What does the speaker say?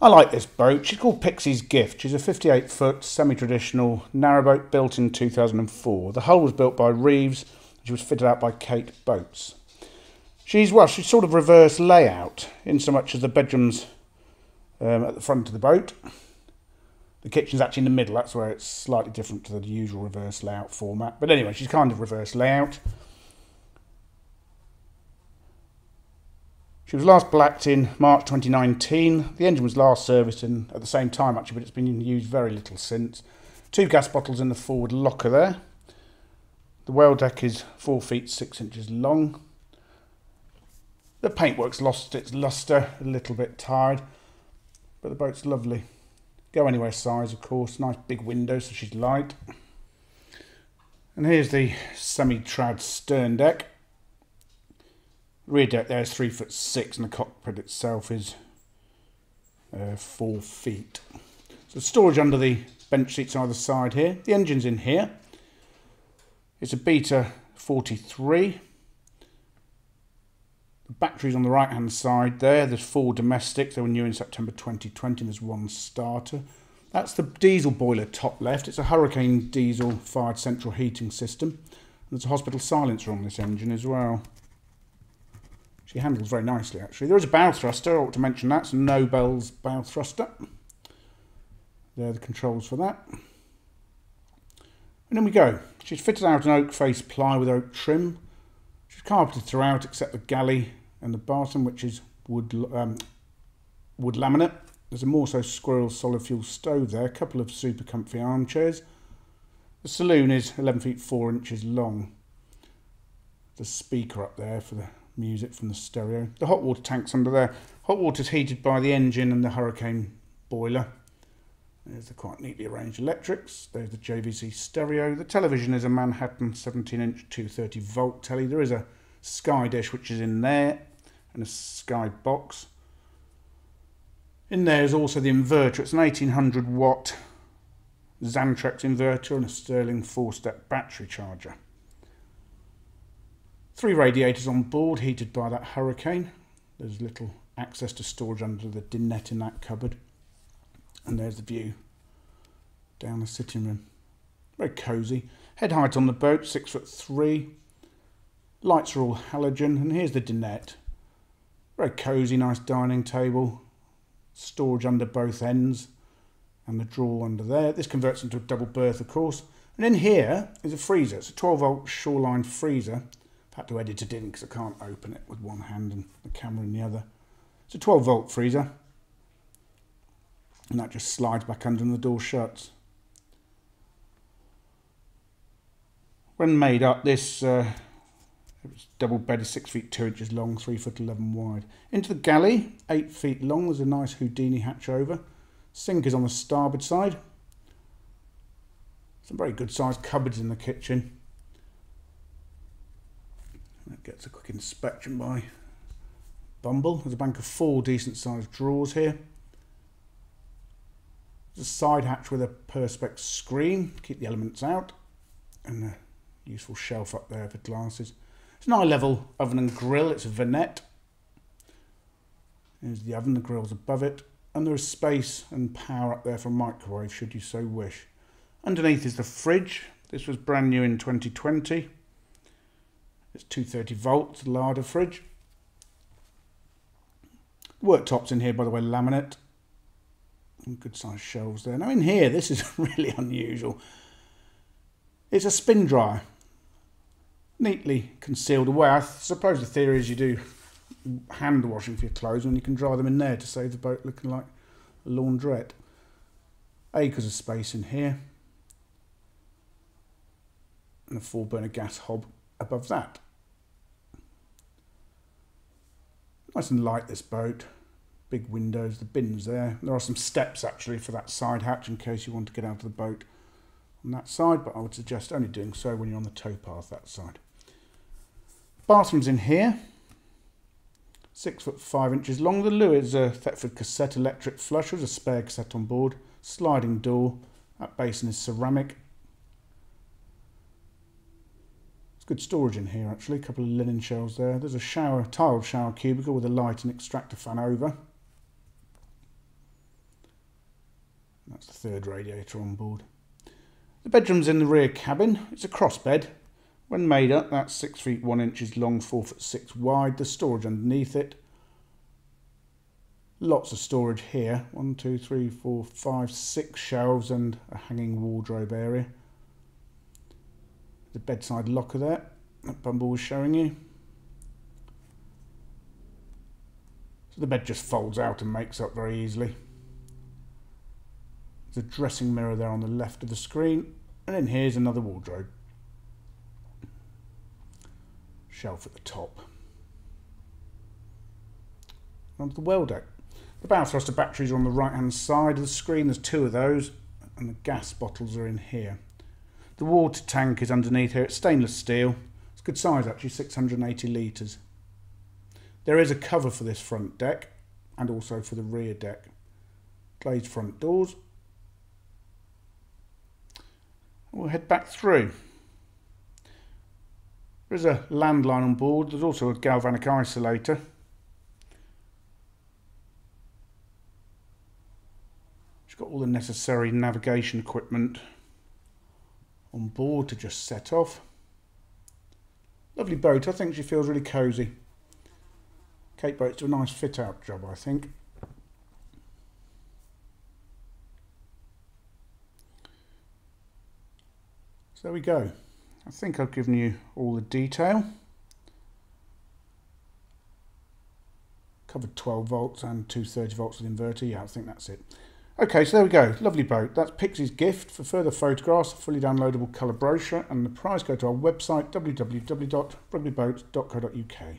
I like this boat. She's called Pixie's Gift. She's a 58-foot semi-traditional narrowboat built in 2004. The hull was built by Reeves. She was fitted out by Kate Boats. She's sort of reverse layout in so much as the bedroom's at the front of the boat. The kitchen's actually in the middle. That's where it's slightly different to the usual reverse layout format. But anyway, she's kind of reverse layout. She was last blacked in March 2019. The engine was last serviced in at the same time actually, but it's been used very little since. 2 gas bottles in the forward locker there. The whale deck is 4 feet 6 inches long. The paintwork's lost its lustre, a little bit tired, but the boat's lovely. Go anywhere size, of course. Nice big windows so she's light. And here's the semi-trad stern deck. Rear deck there is 3'6" and the cockpit itself is 4 feet. So storage under the bench seats either side here. The engine's in here. It's a Beta 43. The batteries on the right hand side there. There's 4 domestics. They were new in September 2020 and there's 1 starter. That's the diesel boiler top left. It's a Hurricane diesel fired central heating system. And there's a hospital silencer on this engine as well. She handles very nicely actually. There is a bow thruster, I ought to mention that. It's a Nobel's bow thruster. There are the controls for that. And then we go. She's fitted out an oak face ply with oak trim. She's carpeted throughout except the galley and the bottom, which is wood laminate. There's a Morso Squirrel solid fuel stove there, a couple of super comfy armchairs. The saloon is 11 feet 4 inches long. The speaker up there for the music from the stereo. The hot water tank's under there. Hot water's heated by the engine and the Hurricane boiler. There's the quite neatly arranged electrics. There's the JVC stereo. The television is a Manhattan 17-inch 230 volt telly. There is a Sky dish which is in there and a Sky box. In there is also the inverter. It's an 1800 watt Xantrex inverter and a Sterling 4-step battery charger. 3 radiators on board, heated by that Hurricane. There's little access to storage under the dinette in that cupboard. And there's the view down the sitting room. Very cosy. Head height on the boat, 6'3". Lights are all halogen. And here's the dinette. Very cosy, nice dining table. Storage under both ends. And the drawer under there. This converts into a double berth, of course. And in here is a freezer. It's a 12-volt Shoreline freezer. I've had to edit it in because I can't open it with one hand and the camera in the other. It's a 12-volt freezer. And that just slides back under and the door shuts. When made up, this it was double bedded, 6 feet 2 inches long, 3 foot 11 wide. Into the galley, 8 feet long. There's a nice Houdini hatch over. Sink is on the starboard side. Some very good sized cupboards in the kitchen. That gets a quick inspection by Bumble. There's a bank of 4 decent sized drawers here. There's a side hatch with a perspex screen to keep the elements out, and a useful shelf up there for glasses. It's an eye-level oven and grill. It's a Vanette. There's the oven, the grill's above it, and there is space and power up there for a microwave should you so wish. Underneath is the fridge. This was brand new in 2020. It's 230 volts, larder fridge. Worktops in here, by the way, laminate. Good sized shelves there. Now in here, this is really unusual. It's a spin dryer, neatly concealed away. I suppose the theory is you do hand washing for your clothes and you can dry them in there to save the boat looking like a laundrette. Acres of space in here. And a 4-burner gas hob above that. Nice and light, this boat. Big windows, the bins there. There are some steps actually for that side hatch in case you want to get out of the boat on that side, but I would suggest only doing so when you're on the towpath that side. Bathroom's in here. 6 foot 5 inches long. The loo is a Thetford cassette electric flush with a spare cassette on board. Sliding door. That basin is ceramic. Good storage in here actually, a couple of linen shelves there. There's a tiled shower cubicle with a light and extractor fan over. That's the third radiator on board. The bedroom's in the rear cabin. It's a cross bed. When made up, that's 6 feet 1 inches long, 4 foot 6 wide. There's storage underneath it. Lots of storage here. 1, 2, 3, 4, 5, 6 shelves and a hanging wardrobe area. The bedside locker there that Bumble was showing you. So the bed just folds out and makes up very easily. There's a dressing mirror there on the left of the screen, and then here's another wardrobe. Shelf at the top. Onto the well deck. The bow thruster batteries are on the right hand side of the screen. There's 2 of those, and the gas bottles are in here. The water tank is underneath here. It's stainless steel. It's good size actually, 680 litres. There is a cover for this front deck and also for the rear deck. Glazed front doors. We'll head back through. There's a landline on board. There's also a galvanic isolator. It's got all the necessary navigation equipment on board to just set off. Lovely boat. I think she feels really cosy. Cape Boats do a nice fit out job, I think. So there we go. I think I've given you all the detail. Covered 12 volts and 230 volts with inverter. Yeah, I think that's it. Okay, so there we go. Lovely boat. That's Pixie's gift. For further photographs, a fully downloadable colour brochure and the prize, go to our website www.rugbyboats.co.uk.